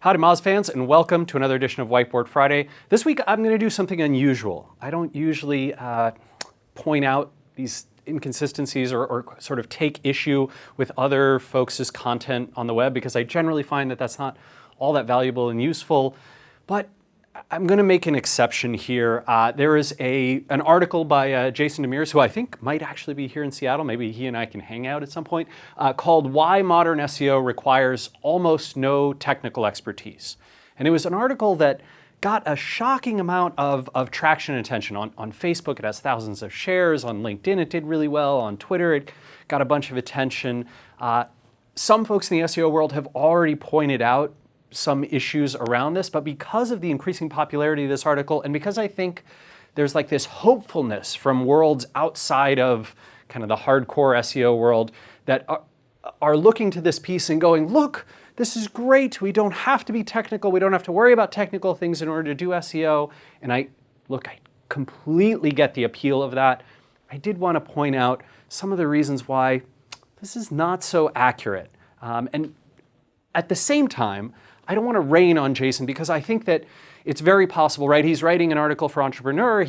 Howdy Moz fans, and welcome to another edition of Whiteboard Friday. This week I'm going to do something unusual. I don't usually point out these inconsistencies or sort of take issue with other folks' content on the web because I generally find that that's not all that valuable and useful. But I'm going to make an exception here. There is an article by Jason Demers, who I think might actually be here in Seattle. Maybe he and I can hang out at some point, called Why Modern SEO Requires Almost No Technical Expertise. And it was an article that got a shocking amount of traction and attention. On Facebook, it has thousands of shares. On LinkedIn, it did really well. On Twitter, it got a bunch of attention. Some folks in the SEO world have already pointed out some issues around this, but because of the increasing popularity of this article, and because I think there's like this hopefulness from worlds outside of kind of the hardcore SEO world that are looking to this piece and going, look, this is great. We don't have to be technical. We don't have to worry about technical things in order to do SEO. And I completely get the appeal of that. I did want to point out some of the reasons why this is not so accurate. And at the same time, I don't want to rain on Jason because I think that it's very possible, right? He's writing an article for Entrepreneur.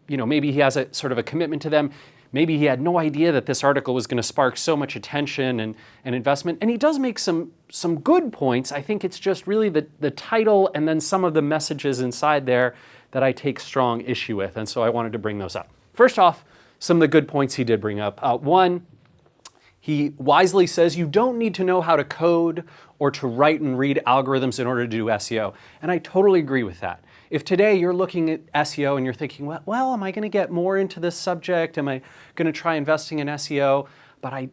Maybe he has a sort of a commitment to them. Maybe he had no idea that this article was going to spark so much attention and investment. And he does make some good points. I think it's just really the title and then some of the messages inside there that I take strong issue with. And so I wanted to bring those up. First off, some of the good points he did bring up. One, he wisely says you don't need to know how to code or to write and read algorithms in order to do SEO. And I totally agree with that. If today you're looking at SEO and you're thinking, well, am I going to get more into this subject? Am I going to try investing in SEO? But I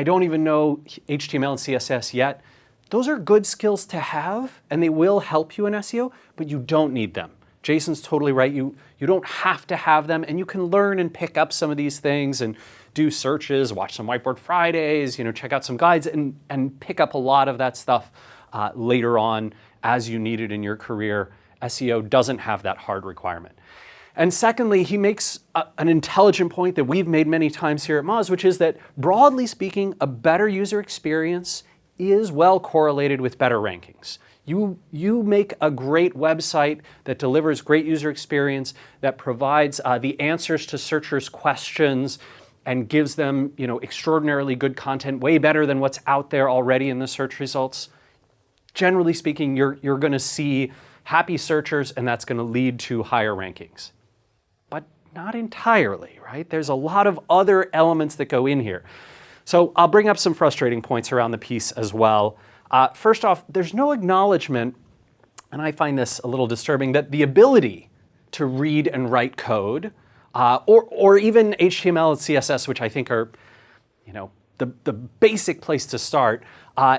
don't even know HTML and CSS yet. Those are good skills to have, and they will help you in SEO, but you don't need them. Jason's totally right. You don't have to have them, and you can learn and pick up some of these things and do searches, watch some Whiteboard Fridays, check out some guides and pick up a lot of that stuff later on as you need it in your career. SEO doesn't have that hard requirement. And secondly, he makes an intelligent point that we've made many times here at Moz, which is that broadly speaking, a better user experience is well correlated with better rankings. You make a great website that delivers great user experience, that provides the answers to searchers' questions and gives them extraordinarily good content, way better than what's out there already in the search results. Generally speaking, you're going to see happy searchers, and that's going to lead to higher rankings. But not entirely, right? There's a lot of other elements that go in here. So I'll bring up some frustrating points around the piece as well. First off, there's no acknowledgement, and I find this a little disturbing, that the ability to read and write code, or even HTML and CSS, which I think are, the basic place to start,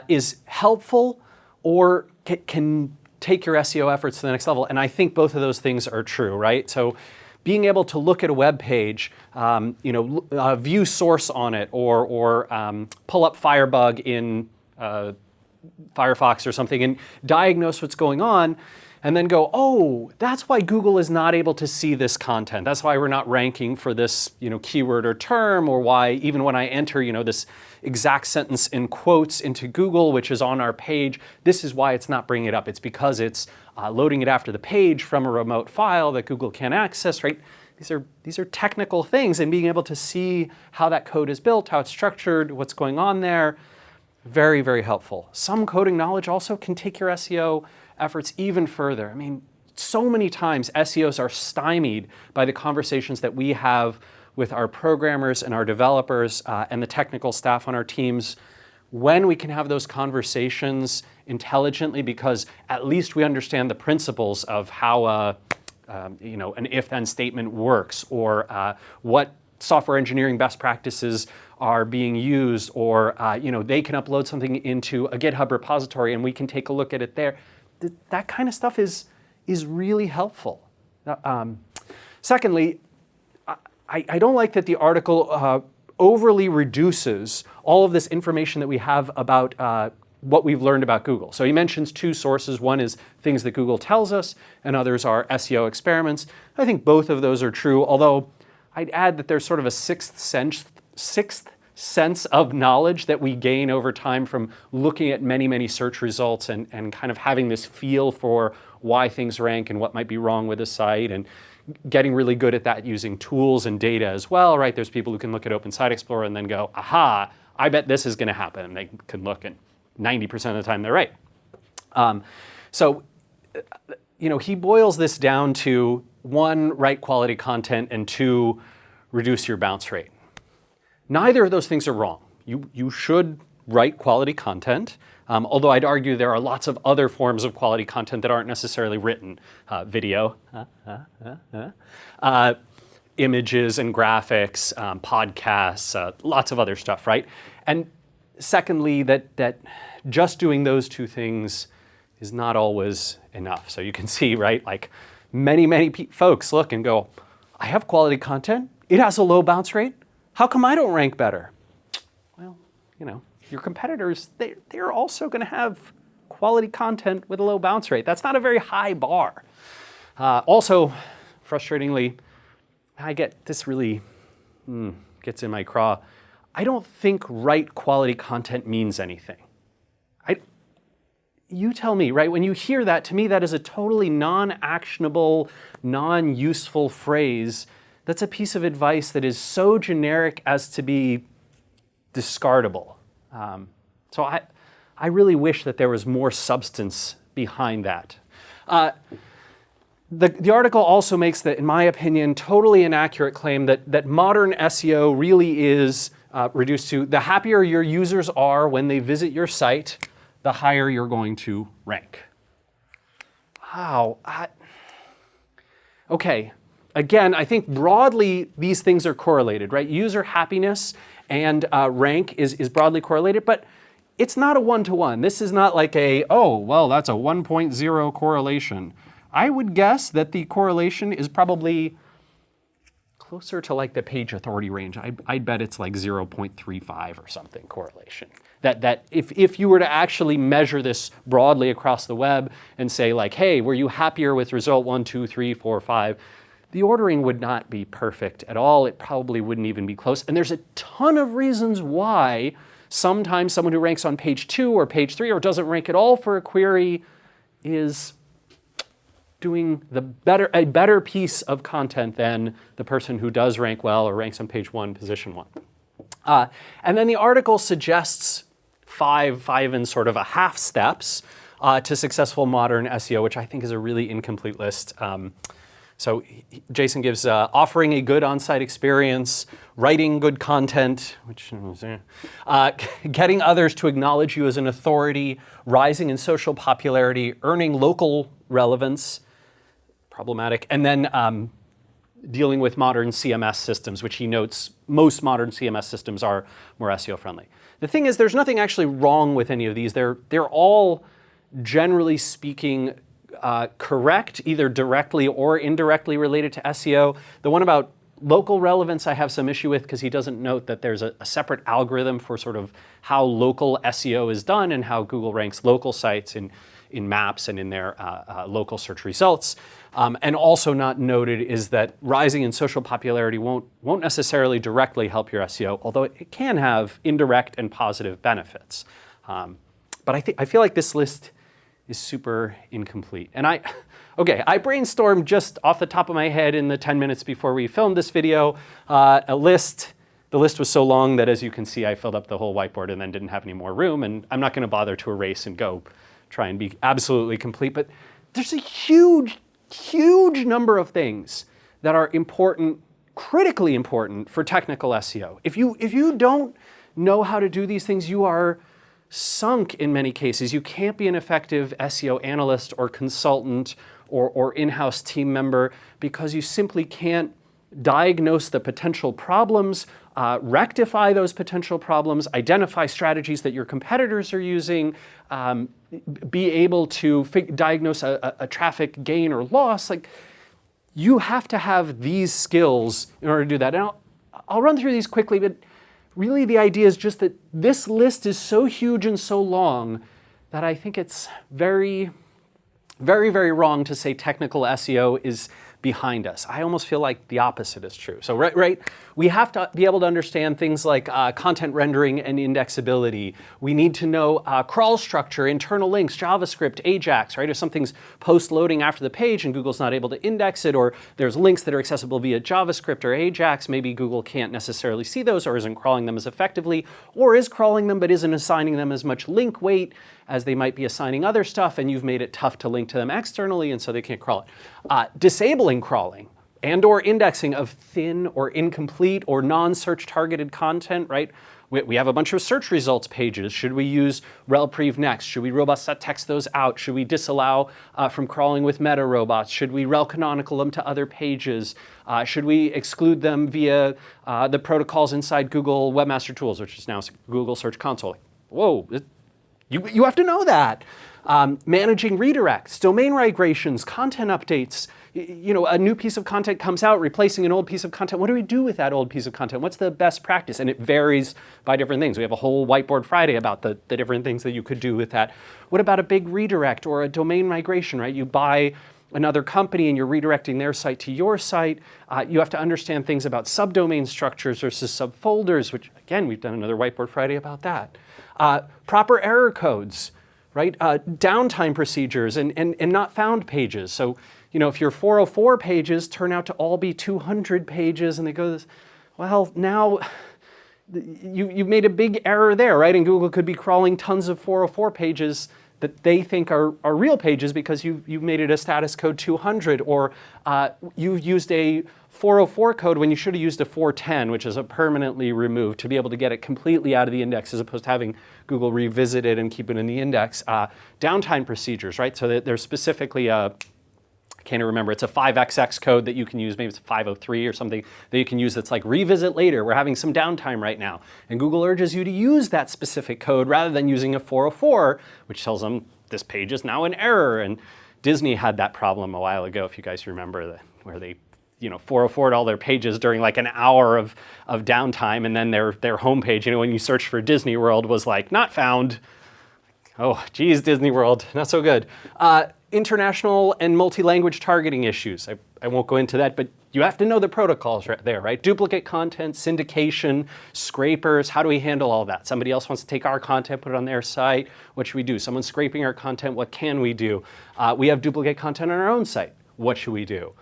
is helpful or can take your SEO efforts to the next level. And I think both of those things are true, right? So being able to look at a web page, view source on it, or pull up Firebug in Firefox or something and diagnose what's going on, and then go, oh, that's why Google is not able to see this content. That's why we're not ranking for this keyword or term, or why even when I enter this exact sentence in quotes into Google, which is on our page, this is why it's not bringing it up. It's because it's loading it after the page from a remote file that Google can't access, right? These are technical things, and being able to see how that code is built, how it's structured, what's going on there, very, very helpful. Some coding knowledge also can take your SEO efforts even further. I mean, so many times SEOs are stymied by the conversations that we have with our programmers and our developers and the technical staff on our teams when we can have those conversations intelligently, because at least we understand the principles of how an if-then statement works, or what software engineering best practices are being used, or they can upload something into a GitHub repository and we can take a look at it there. That kind of stuff is really helpful. Secondly, I don't like that the article overly reduces all of this information that we have about what we've learned about Google. So he mentions two sources. One is things that Google tells us, and others are SEO experiments. I think both of those are true, although I'd add that there's sort of a sixth sense of knowledge that we gain over time from looking at many, many search results and kind of having this feel for why things rank and what might be wrong with a site, and getting really good at that using tools and data as well, right? There's people who can look at Open Site Explorer and then go, aha, I bet this is going to happen. And they can look, and 90% of the time they're right. So, he boils this down to 1, write quality content, and 2, reduce your bounce rate. Neither of those things are wrong. You should write quality content, although I'd argue there are lots of other forms of quality content that aren't necessarily written. Video, images and graphics, podcasts, lots of other stuff, right? And secondly, that just doing those 2 things is not always enough. So you can see, right, like many folks look and go, I have quality content, it has a low bounce rate, how come I don't rank better? Well, your competitors, they're also going to have quality content with a low bounce rate. That's not a very high bar. Also, frustratingly, I get this really gets in my craw. I don't think write quality content means anything. You tell me, right? When you hear that, to me, that is a totally non-actionable, non-useful phrase. That's a piece of advice that is so generic as to be discardable. So I really wish that there was more substance behind that. The article also makes the, in my opinion, totally inaccurate claim that modern SEO really is reduced to the happier your users are when they visit your site, the higher you're going to rank. Wow. Okay. Again, I think broadly these things are correlated, right? User happiness and rank is broadly correlated, but it's not a one-to-one. This is not like that's a 1.0 correlation. I would guess that the correlation is probably closer to like the page authority range. I'd bet it's like 0.35 or something correlation. That if you were to actually measure this broadly across the web and say like, hey, were you happier with result 1, 2, 3, 4, 5? The ordering would not be perfect at all. It probably wouldn't even be close. And there's a ton of reasons why sometimes someone who ranks on page 2 or page 3 or doesn't rank at all for a query is doing a better piece of content than the person who does rank well or ranks on page 1, position 1. And then the article suggests five and sort of a half steps to successful modern SEO, which I think is a really incomplete list. So Jason gives offering a good on-site experience, writing good content, which getting others to acknowledge you as an authority, rising in social popularity, earning local relevance, problematic, and then dealing with modern CMS systems, which he notes most modern CMS systems are more SEO friendly. The thing is, there's nothing actually wrong with any of these. They're all, generally speaking, correct, either directly or indirectly related to SEO. The one about local relevance I have some issue with because he doesn't note that there's a separate algorithm for sort of how local SEO is done and how Google ranks local sites in maps and in their local search results. And also not noted is that rising in social popularity won't necessarily directly help your SEO, although it can have indirect and positive benefits. But I feel like this list is super incomplete. And I brainstormed just off the top of my head in the 10 minutes before we filmed this video, a list. The list was so long that, as you can see, I filled up the whole whiteboard and then didn't have any more room. And I'm not going to bother to erase and go try and be absolutely complete. But there's a huge number of things that are important, critically important for technical SEO. If you don't know how to do these things, you are sunk in many cases. You can't be an effective SEO analyst or consultant or in-house team member because you simply can't diagnose the potential problems, rectify those potential problems, identify strategies that your competitors are using, be able to diagnose a traffic gain or loss. Like, you have to have these skills in order to do that. And I'll run through these quickly, but really the idea is just that this list is so huge and so long that I think it's very, very, very wrong to say technical SEO is behind us. I almost feel like the opposite is true. So right, we have to be able to understand things like content rendering and indexability. We need to know crawl structure, internal links, JavaScript, AJAX, right? If something's post-loading after the page and Google's not able to index it, or there's links that are accessible via JavaScript or AJAX, maybe Google can't necessarily see those or isn't crawling them as effectively, or is crawling them but isn't assigning them as much link weight as they might be assigning other stuff, and you've made it tough to link to them externally, and so they can't crawl it. Disabling crawling and or indexing of thin or incomplete or non-search targeted content, right? We have a bunch of search results pages. Should we use rel-prev next? Should we robust set text those out? Should we disallow from crawling with meta robots? Should we rel canonical them to other pages? Should we exclude them via the protocols inside Google Webmaster Tools, which is now Google Search Console? Whoa, you have to know that. Managing redirects, domain migrations, content updates. A new piece of content comes out, replacing an old piece of content. What do we do with that old piece of content? What's the best practice? And it varies by different things. We have a whole Whiteboard Friday about the different things that you could do with that. What about a big redirect or a domain migration, right? You buy another company and you're redirecting their site to your site. You have to understand things about subdomain structures versus subfolders, which again, we've done another Whiteboard Friday about that. Proper error codes, right? Downtime procedures and not found pages. So, if your 404 pages turn out to all be 200 pages and they go this, well, now you've made a big error there, right? And Google could be crawling tons of 404 pages that they think are real pages because you've made it a status code 200, or you've used a 404 code when you should have used a 410, which is a permanently removed, to be able to get it completely out of the index as opposed to having Google revisit it and keep it in the index. Downtime procedures, right? So that there's specifically I can't even remember, it's a 5XX code that you can use, maybe it's 503 or something that you can use that's like revisit later, we're having some downtime right now. And Google urges you to use that specific code rather than using a 404, which tells them this page is now in error. And Disney had that problem a while ago, if you guys remember, where they 404'd all their pages during like an hour of downtime, and then their homepage, when you search for Disney World, was like, not found. Oh, geez, Disney World, not so good. International and multi-language targeting issues. I won't go into that, but you have to know the protocols right there, right? Duplicate content, syndication, scrapers. How do we handle all that? Somebody else wants to take our content, put it on their site. What should we do? Someone's scraping our content. What can we do? We have duplicate content on our own site. What should we do?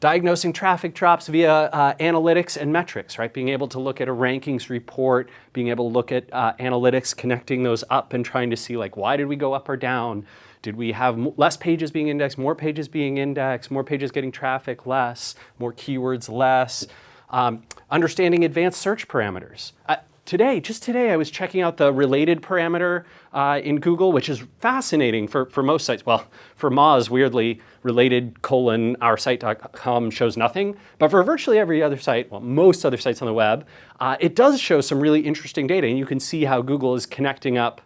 Diagnosing traffic drops via analytics and metrics, right? Being able to look at a rankings report, being able to look at analytics, connecting those up and trying to see like, why did we go up or down? Did we have less pages being indexed, more pages being indexed, more pages getting traffic, less, more keywords, less? Understanding advanced search parameters. Just today, I was checking out the related parameter in Google, which is fascinating for most sites. Well, for Moz, weirdly, related : oursite.com shows nothing. But for virtually every other site, well, most other sites on the web, it does show some really interesting data. And you can see how Google is connecting up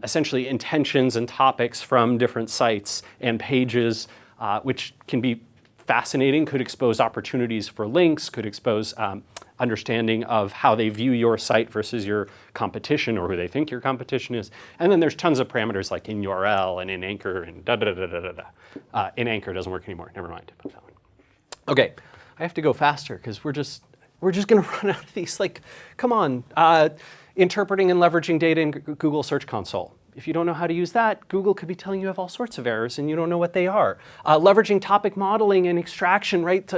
essentially intentions and topics from different sites and pages, which can be fascinating, could expose opportunities for links, could expose understanding of how they view your site versus your competition or who they think your competition is. And then there's tons of parameters like in URL and in Anchor and da-da-da-da-da-da. In Anchor doesn't work anymore, never mind about that one. Okay, I have to go faster because we're just gonna run out of these. Like, come on. Interpreting and leveraging data in Google Search Console. If you don't know how to use that, Google could be telling you have all sorts of errors and you don't know what they are. Leveraging topic modeling and extraction, right?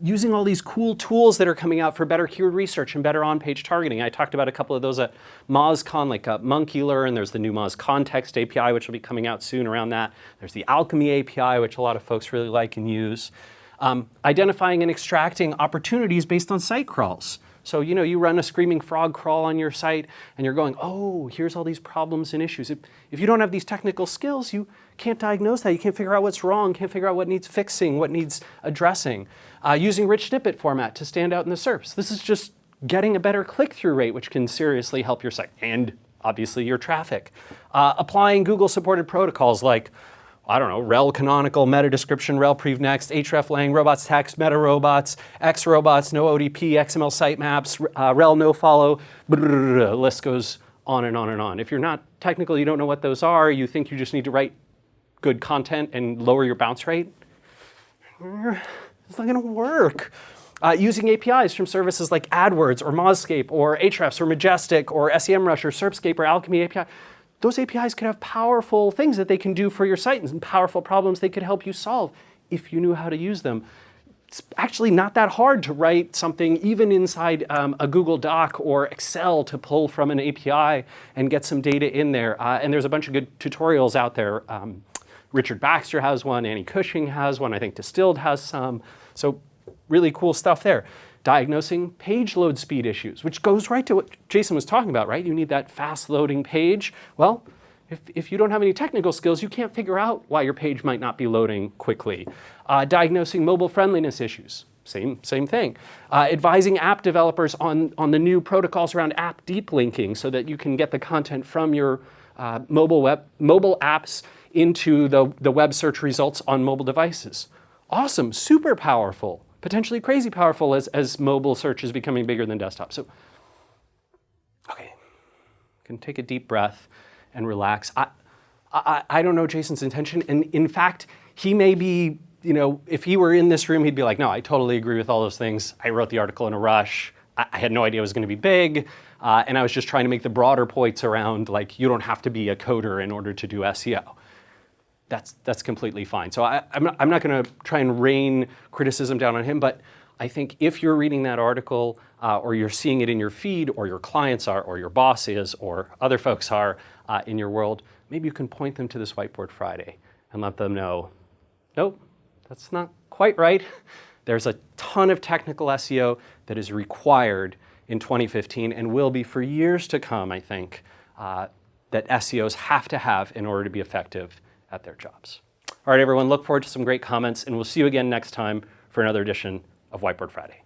Using all these cool tools that are coming out for better keyword research and better on-page targeting. I talked about a couple of those at MozCon, like Monkeyler, and there's the new Moz Context API, which will be coming out soon around that. There's the Alchemy API, which a lot of folks really like and use. Identifying and extracting opportunities based on site crawls. So, you run a screaming frog crawl on your site and you're going, oh, here's all these problems and issues. If you don't have these technical skills, you can't diagnose that. You can't figure out what's wrong, can't figure out what needs fixing, what needs addressing. Using rich snippet format to stand out in the SERPs. This is just getting a better click-through rate, which can seriously help your site and obviously your traffic. Applying Google-supported protocols like rel canonical, meta description, rel-prev next, hreflang, robots text, meta robots, x robots, no ODP, XML sitemaps, rel no follow, list goes on and on and on. If you're not technical, you don't know what those are, you think you just need to write good content and lower your bounce rate, It's not going to work. Using APIs from services like AdWords or Mozscape or Ahrefs or Majestic or SEMrush or SERPscape or Alchemy API, those APIs could have powerful things that they can do for your site and powerful problems they could help you solve if you knew how to use them. It's actually not that hard to write something even inside a Google Doc or Excel to pull from an API and get some data in there. And there's a bunch of good tutorials out there. Richard Baxter has one, Annie Cushing has one, I think Distilled has some. So really cool stuff there. Diagnosing page load speed issues, which goes right to what Jason was talking about, right? You need that fast loading page. Well, if you don't have any technical skills, you can't figure out why your page might not be loading quickly. Diagnosing mobile friendliness issues, same thing. Advising app developers on the new protocols around app deep linking so that you can get the content from your mobile apps into the web search results on mobile devices. Awesome, super powerful, potentially crazy powerful as mobile search is becoming bigger than desktop. So, okay, can take a deep breath and relax. I don't know Jason's intention, and in fact, he may be, if he were in this room, he'd be like, no, I totally agree with all those things. I wrote the article in a rush. I had no idea it was going to be big, and I was just trying to make the broader points around, like, you don't have to be a coder in order to do SEO. That's completely fine. So I'm not going to try and rain criticism down on him, but I think if you're reading that article or you're seeing it in your feed or your clients are or your boss is or other folks are in your world, maybe you can point them to this Whiteboard Friday and let them know, nope, that's not quite right. There's a ton of technical SEO that is required in 2015 and will be for years to come, I think, that SEOs have to have in order to be effective at their jobs. All right, everyone, look forward to some great comments, and we'll see you again next time for another edition of Whiteboard Friday.